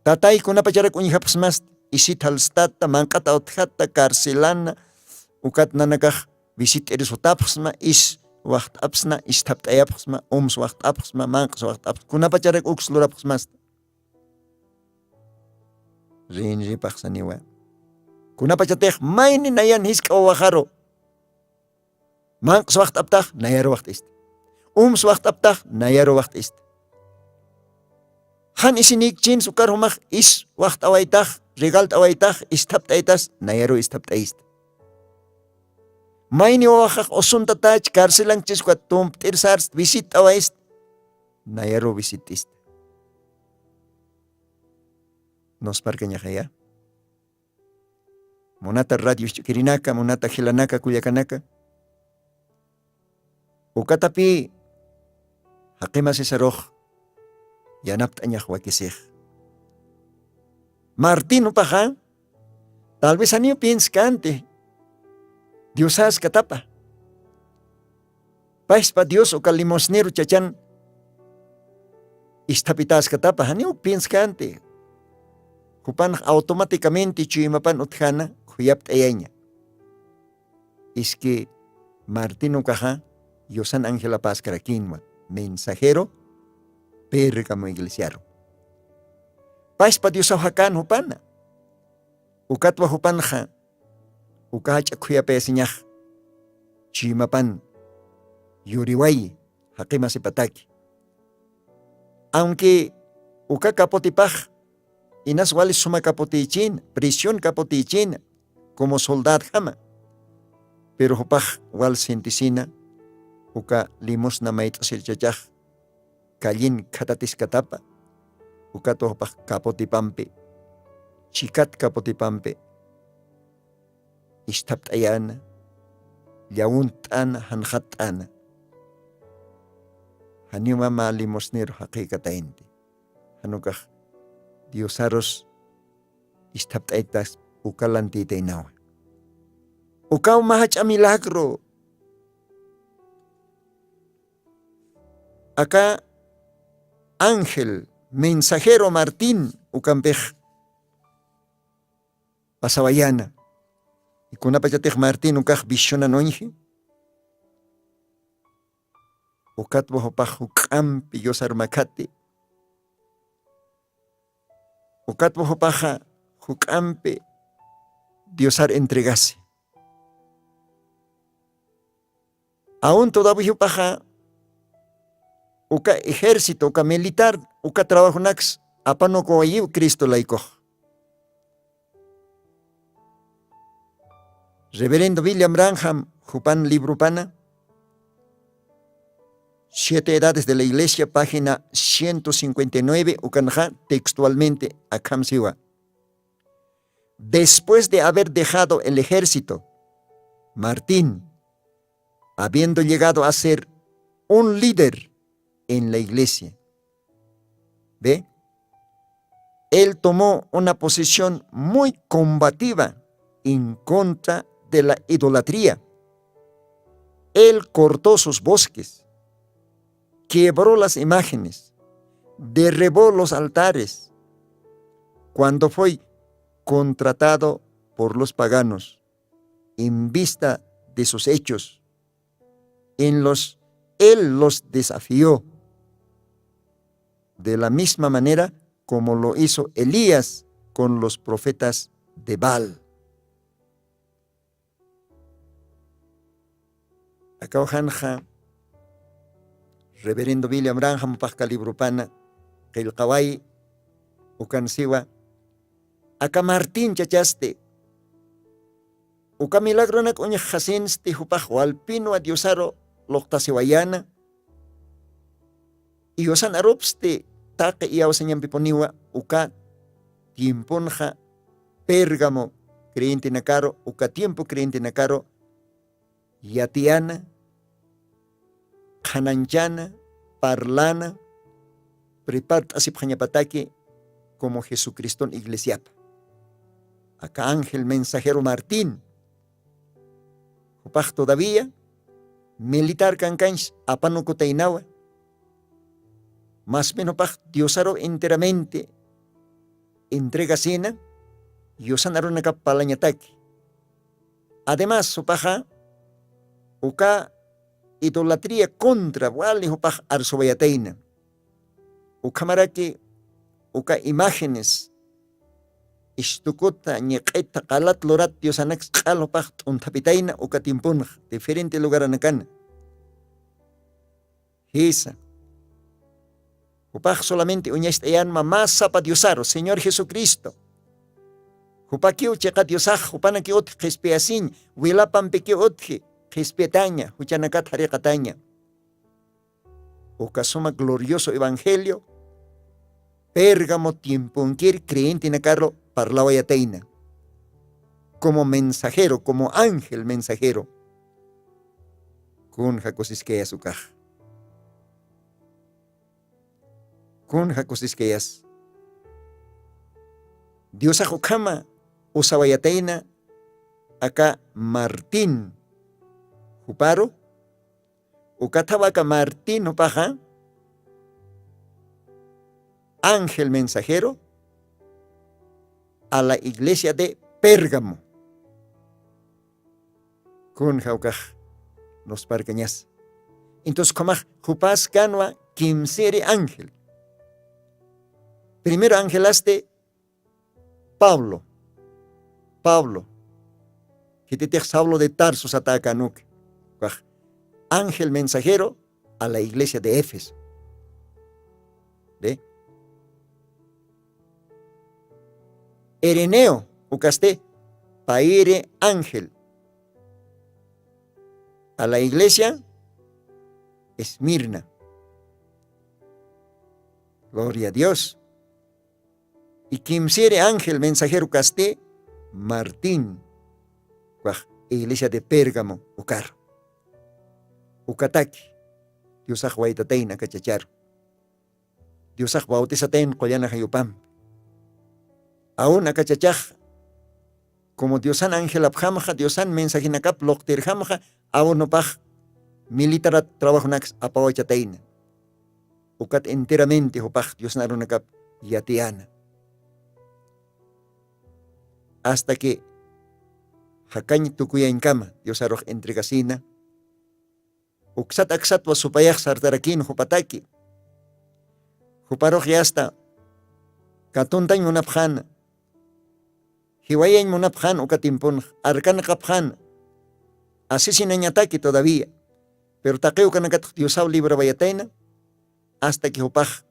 Speaker 3: Tatay ko na pacharak unyihapas mas. Isit halstata, mankata otjata, karselana. Ukat na nakah visit eris utapsma is wacht apsna is tapt ayapsma oms wacht apsma manks wacht aps kuna pacharak ukslurapsmas rinji paksaniwa kuna pachateh maini nayan hiska waharo manks wacht aptah nayaro wacht ist oms wacht aptah nayaro wacht ist han isinik chin sukar humach is wacht awaitah regalt awaitah is tapt aitas nayaro is tapt ist Maini wahak osun tatach karselang chisquat tum tirsars visit awaist nayaro visitist. Nos parqueña jaya. Monata radio kirinaka, monata hilanaka kuyakanaka. Ukatapi hakima sesaroh yanapt anyah wakisih. Martin upaha tal vez anio pinskante. Diosas katapa. Pais pa Dios o kalimosnero chachan. Istapitas katapa. Hanyo pinskante. Kupan automáticamente chuimapan utjana. Huyap tayaña. Es que Martino Caja, Yosan Ángela Paz Caraquinwa, mensajero, percamo iglesiaro. Pais pa Dios hakan hupana. Ukatwa hupanja. Ukach akuya pesinyah chimapan yuriway hakima sipataki. Aunque uka kapotipaj inas wali suma kapotichin, prisión kapotichin como soldad jama. Pero hupaj wal sentisina uka limosna mait silchachaj kalin katatis katapa uka to hupaj kapotipampe chikat kapotipampe istapt ayana, yawuntana, hanhatana. Hanima malimosnero hakikatainte. Hanukah diosaros istapt aitas ukalantita inawa. Ukaw mahach a milagro. Acá ángel, mensajero Martín, ukampej pasawayana. Y kuna pachatej Martín ukaj bishona noinji. Ukat bohopaj ukampi yosar makati. Ukat bohopaja ukampi diosar entregase. Aún todavía upaja uka ejército, uka militar, uka trabajo nax, apano ko ayu Cristo laiko. Reverendo William Branham, Jupan Libro Pana, 7 edades de la iglesia, página 159, Ukanja, textualmente, Akamsiwa. Después de haber dejado el ejército, Martín, habiendo llegado a ser un líder en la iglesia, ¿ve? Él tomó una posición muy combativa en contra de la idolatría. Él cortó sus bosques, quebró las imágenes, derribó los altares. Cuando fue contratado por los paganos, en vista de sus hechos, él los desafió de la misma manera como lo hizo Elías con los profetas de Baal. Acá ojanja, Reverendo William Branham Pascalibrupana, que el Kawai, Ucansiwa, acá Martín chachaste, Uca milagronak uña jasenste Jupaj Walpino a Diosaro, Loctasiwayana, y Osan Arupste, taque iawsañan piponiwa uka tiemponja Pérgamo creyente nakaro uka tiempo creyente nakaro yatiana kananchana parlana prepart asip pataki como Jesucristo iglesia. Acá ángel mensajero Martín upaj todavía militar cancanch apanuco tainawa más menos paj diosaro enteramente entrega cena yosanaro nakapalañataki. Además supaja uka idolatría contra wali upaj arsobayateina ukamaraki uka imágenes istukuta ñeqeta qalat lorat diosanax qalopaj t'untapitaina uka timpunj diferente lugar anakana hisa upaj solamente uñastayanma más sapa diosaro Señor Jesucristo hupakiu cheqa diosaj hupanaki utji qispeasin wilapampiki utji qispeataña huchanakat hariqataña uka suma glorioso evangelio Pérgamo tiemponquer creyente nakarlo parlawayataina como mensajero, como ángel mensajero kun hakosiskeas ukaj kun hakosiskeas Dios ajokama usawayataina acá Martín Juparo ukatawaka Martín upaja ángel mensajero a la iglesia de Pérgamo. Kun jaukaj nos parcañas. Entonces, como jupas canua quimsere ángel. Primero ángelaste Pablo. Que te Saulo de Tarsus ataca nuke. Ángel mensajero a la iglesia de Éfeso. ¿De? Ireneo, ucaste, paire ángel. A la iglesia, Esmirna. Gloria a Dios. Y quimsiere ángel mensajero casté, Martín. Iglesia de Pérgamo, ucar. Ucataki. Diosaj huaytateina cachachar. Diosaj bautizatein collana hayupam. Aún acachachaj, como Diosan ángel abjamja, Diosan mensajinakap lokterjamja, aún no paj, militar trabajo nax apawachateina. Ucat enteramente hopaj Diosan arunakap yatiana. Hasta que Hakañ tukuya en cama, Dios arroj entregasina. Uxat aksat was supayaj sartarakin hupataki. Huparoj ya hasta katuntañ munapjana. Hiwayañ munapjan ukatimpun arkan kapjan. Así sin añataki todavía. Pero taqueo kanakat Diosau libra bayataina. Hasta que hupaj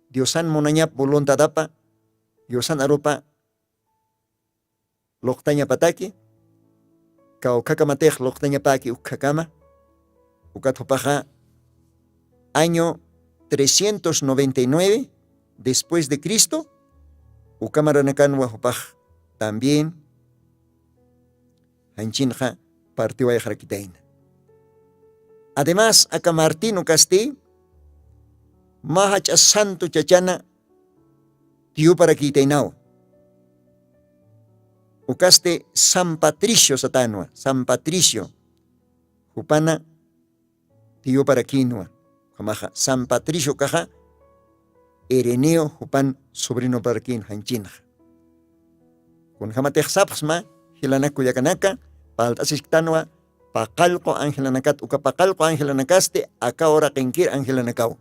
Speaker 3: Diosan monañap voluntadapa. Diosan arupa loktaña pataki. Kao kakamatej loktaña paki ukakama. Ukat hupaja año 399 después de Cristo. Ukamaranakanwa hupaj también Hanchinja partió a Jarquitaina. Además, acá Martino Castí, Mahacha Santo Chachana, tiu para Quitainao. Ucaste San Patricio Satanua, San Patricio, Jupana, tiu para Quinua, Jamaja, San Patricio Caja, Ireneo Jupan, sobrino para Quin, Hanchinja. Con Jamatej Sapsma, Hilanaku Yakanaka, Paltasictanua, Pacalco Angelanacat, Ucapacalco Angelanakaste, acá ora Kenkir Angelanacao.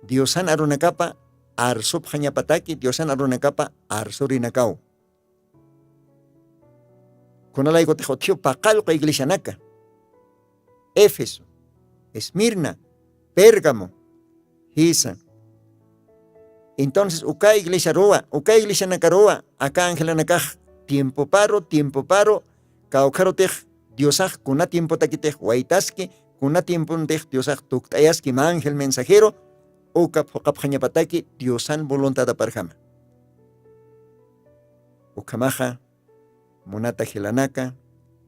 Speaker 3: Diosan Arunacapa, Arsub Hañapataki, Diosan Arunacapa, Arsurinacao. Con alaigo tejotio, Pacalco Iglesianaca, Éfeso, Esmirna, Pérgamo, Hisa. Entonces, uka iglesia roa, uka iglesia nakaroa, acá ángela nakaj, tiempo paro, kaukarotej, diosaj, kuna tiempo takitej, huaytaski, kuna tiempo tej, diosaj, tuktayaski, ángel mensajero, ukap huqaphañapataki Diosan voluntad aparjama. Ukamaja munata hilanaka,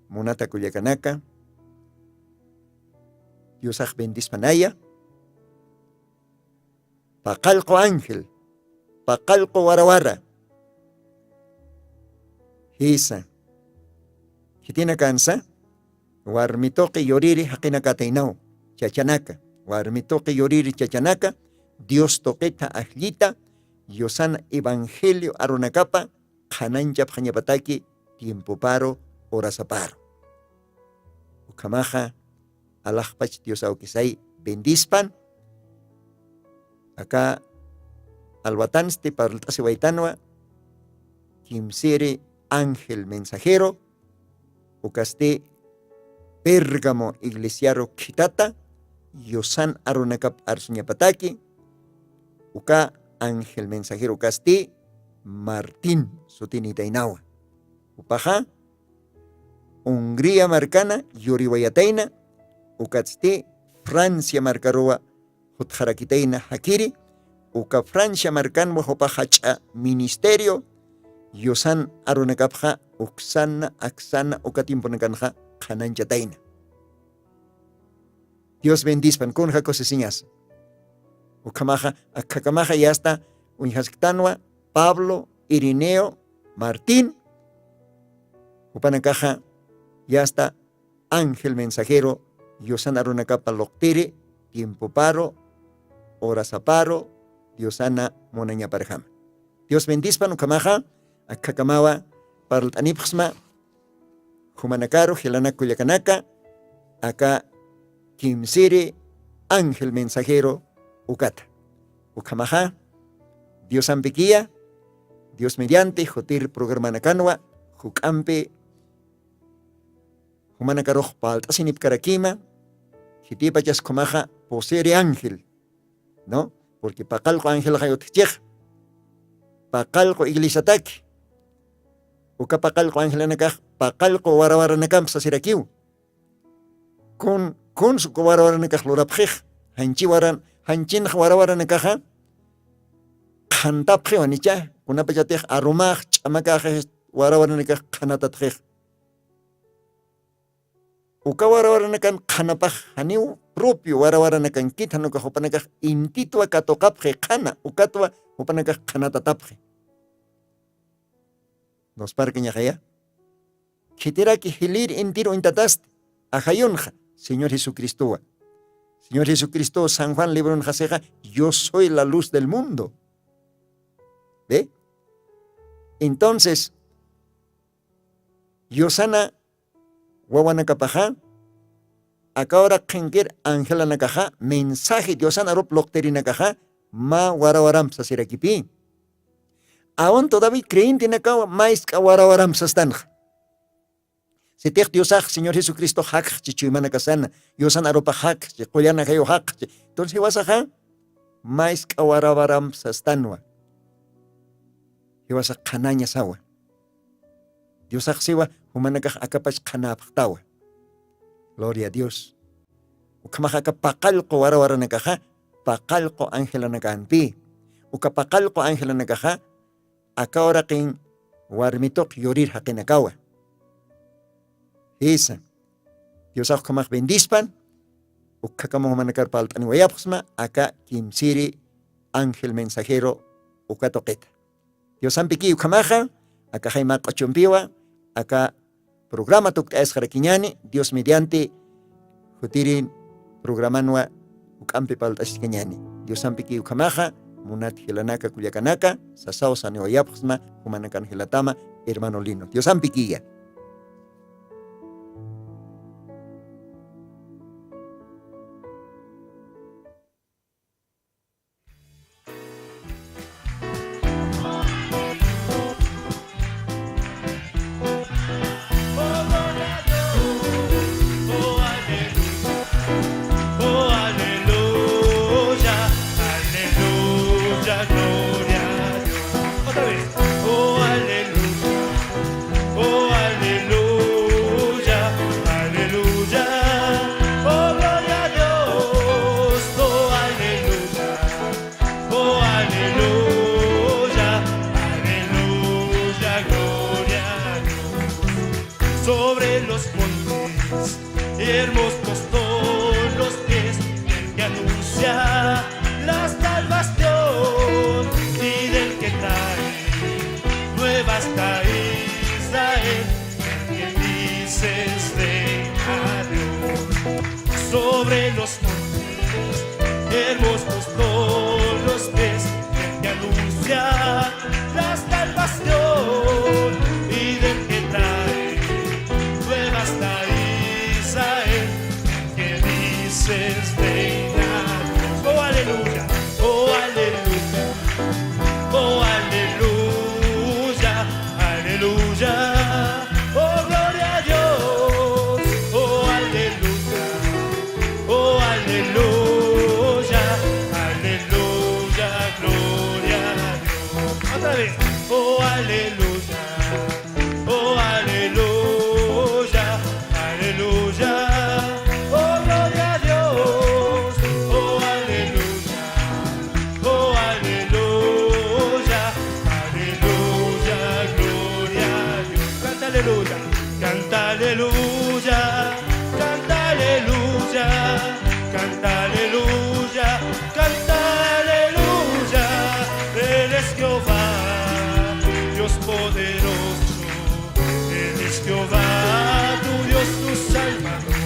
Speaker 3: munata kuyakanaka, Diosaj bendispanaya, paqalqo ángel, paqalqo warawara, hisa, hitina kansa, warmitoqi yoriri haqina katainao, chachanaka, warmitoqi yoriri chachanaka, Dios toqueta ajlita, Diosana evangelio arunakapa, hananchap hañapataki, tiempo paro, horas paro. Ukamaja, alajpach Dios aukisay, bendispan, acá alwatanste parltasi waitanwa, kimsere ángel mensajero, ukaste Pérgamo iglesiaro kitata, Yosan arunakap arsuñapataki, uka ángel mensajero ukaste Martín sutini tainawa. Upaja Hungría marcana yoriwayataina, ukaste Francia marcaroa hutjarakitaina hakiri, uka Francia marcan wajopajacha ministerio, Yosan arunakapja uksana aksana ukatimponakanja Hananchataina. Dios bendispan con jacosesiñas. Ukamaja, akakamaja ya está unhasctanwa, Pablo, Irineo, Martín. Upanakaja ya está ángel mensajero, Diosana arunakapa loctere, tiempo paro, horas paro, Diosana monaña parejama. Dios bendispan ukamaja, akakamawa parlanipsma. Humanakaro, Gelanaco Yacanaka, acá Kimsiri, ángel mensajero, Ukata. Ukamaja, Dios ampiquía, Dios mediante, Jotir programanacanwa, Jucampe, Humanakaro, Paltasinip Karakima, Hitipachas Comaja, posere ángel, ¿no? Porque Pacalco ángel Hayotchech, Pacalco iglisataki, Ukapacalco ángel anacaj, Pacalco warawara nakam sa sirakiw. Kun su warawara nakaj lorapjej, hanchin warawara nakaja, kantapje wanicha, kunapachatej arumaj, chamakaj warawara nakaj kanatatjej. Uka warawara nakan kanapaj haniw propio warawara nakan kit hanukaj upanakaj intitwa katokapje kana, ukatwa upanakaj kanatatapje. Nos parqueña jaya. Kitera que hilir entiro intataste, ajayonja, Señor Jesucristo. Señor Jesucristo, San Juan libro en Jaseja, yo soy la luz del mundo. ¿Ve? Entonces, Yosana, Wawanakapaja, acá ahora Kenker, Ángela Nakaja, mensaje Yosana Rop Locterinakaja, Ma Warawaram Sasirakipi. Aún todavía creyente Nakawa, Mais Warawaram Sastanja. Si te Diosaj, Señor Jesucristo, hak, chichimana kasana, Yosan aropa hak, chicoyana hayo hak. Entonces vas a mais kawarabaram sastanwa. Y vas a canaña sawa. Diosaj siwa, humanakaj akapach kanaptawa. Gloria a Dios. Ukamajaka pakalko warawaranakaja, pakalko ángela nakanpi. Ukapacalko ángela nakaja, akahora kin warmitok yorir hakinakawa. Esa. Dios akamaj bendispan, ukakamo manakar paltani wayapsma, acá kimsiri ángel mensajero ukatoqueta. Dios ampiki ukamaja, acá jaima cochumpiwa, acá programa tuk es jaraquiñani, Dios mediante jutirin programanwa ukampi paltashkiñani. Dios ampiki ukamaja, munat hilanaka kuyakanaka, sasao sanewayapsma, humanakan hilatama, hermano Lino. Dios ampikiya.
Speaker 5: Oh, aleluya. sobre los montes, hermosos todos los pies, del que anuncia la salvación y del que trae nuevas hasta Israel, el que dices ven a Dios. Sobre los montes, hermosos todos los pies, del que anuncia la salvación y del que trae nuevas hasta Israel, el que dices ven a Dios. Oh aleluya, oh aleluya, oh aleluya, aleluya, oh gloria a Dios, oh aleluya, oh aleluya, aleluya, gloria a Dios. Otra vez, oh aleluya, oh aleluya, aleluya, oh gloria a Dios, oh aleluya, oh aleluya, aleluya, gloria a Dios. Canta aleluya, canta aleluya, canta aleluya, canta aleluya, canta aleluya. Él es Jehová, Dios poderoso, Él es Jehová, tu Dios, tu Salvador.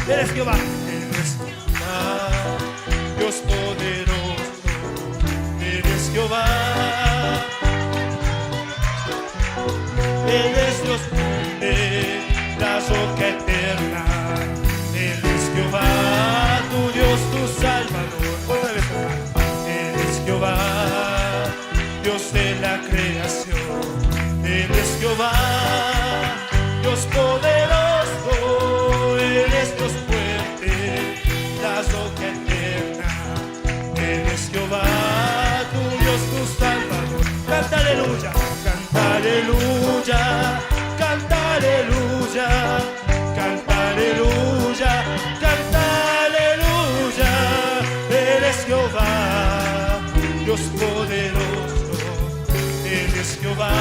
Speaker 5: Él es Jehová, Él es Jehová, Dios poderoso, Él es Jehová. Él es Dios de la roca eterna. Él es Jehová, tu Dios, tu Salvador. Otra vez, Él es Jehová, Dios de la creación. Él es Jehová, Dios poderoso. Él es Dios fuerte, la roca eterna. Él es Jehová, tu Dios, tu Salvador. Canta aleluya, canta aleluya, canta aleluya, canta aleluya, canta aleluya. Él es Jehová, Dios poderoso. Él es Jehová,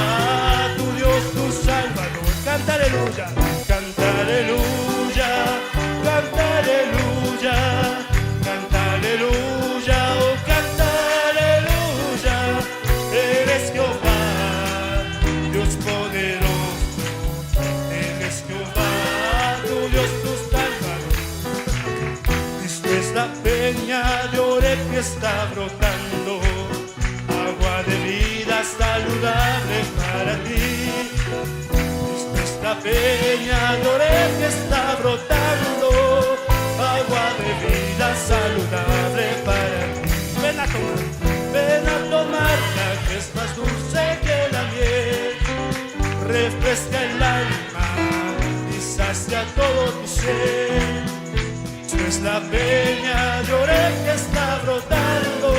Speaker 5: tu Dios, tu Salvador. Canta aleluya, canta aleluya, canta aleluya, canta aleluya, oh canta aleluya. Él es Jehová, Dios poderoso. Él es Jehová, tu Dios, tu Salvador. Esta es la peña de Oreb que está brotando, agua de vida saludable para ti. Esta es la peña de Oreb que está brotando, agua de vida saludable para ti. Ven a tomarla, que es más dulce que la miel, refresca el alma y sacia todo tu ser. Esto es la peña de Oreb que está brotando,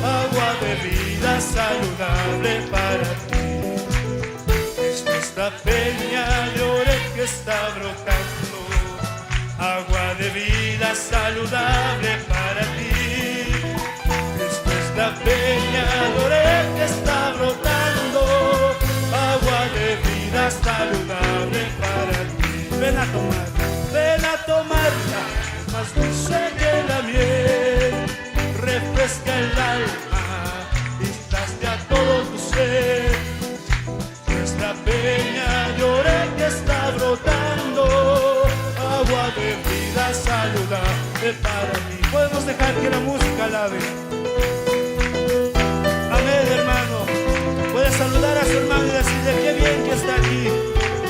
Speaker 5: agua de vida saludable para ti. Esto es la peña de Oreb que está brotando, agua de vida saludable para ti. Esto es la peña de Oreb que está brotando, agua de vida saludable para ti. Ven a tomarla, es más dulce que la miel, refresca el alma y sacia todo tu ser. Es la peña de Oreb que está brotando, agua de vida saludable para ti. Podemos dejar que la música alabe. Amén, hermano. Puede saludar a su hermano y decirle qué bien que está aquí,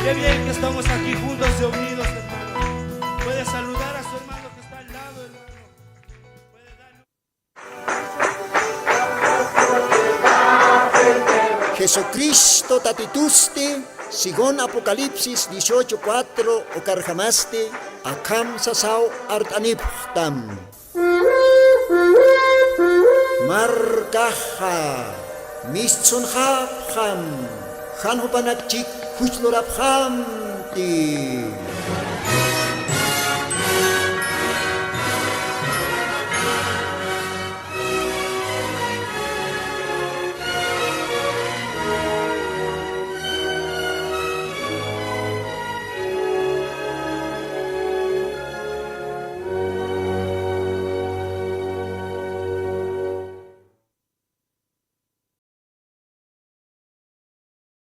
Speaker 5: qué bien que estamos aquí juntos y unidos, hermano. Puede saludar a su hermano que está al lado, hermano. Puede darle...
Speaker 3: Jesucristo tatituste, según Apocalipsis 18:4, okarjamaste, akam sasao artaniptam. Markaha, mischunhapham, hanhupanakchik huchloraphamti.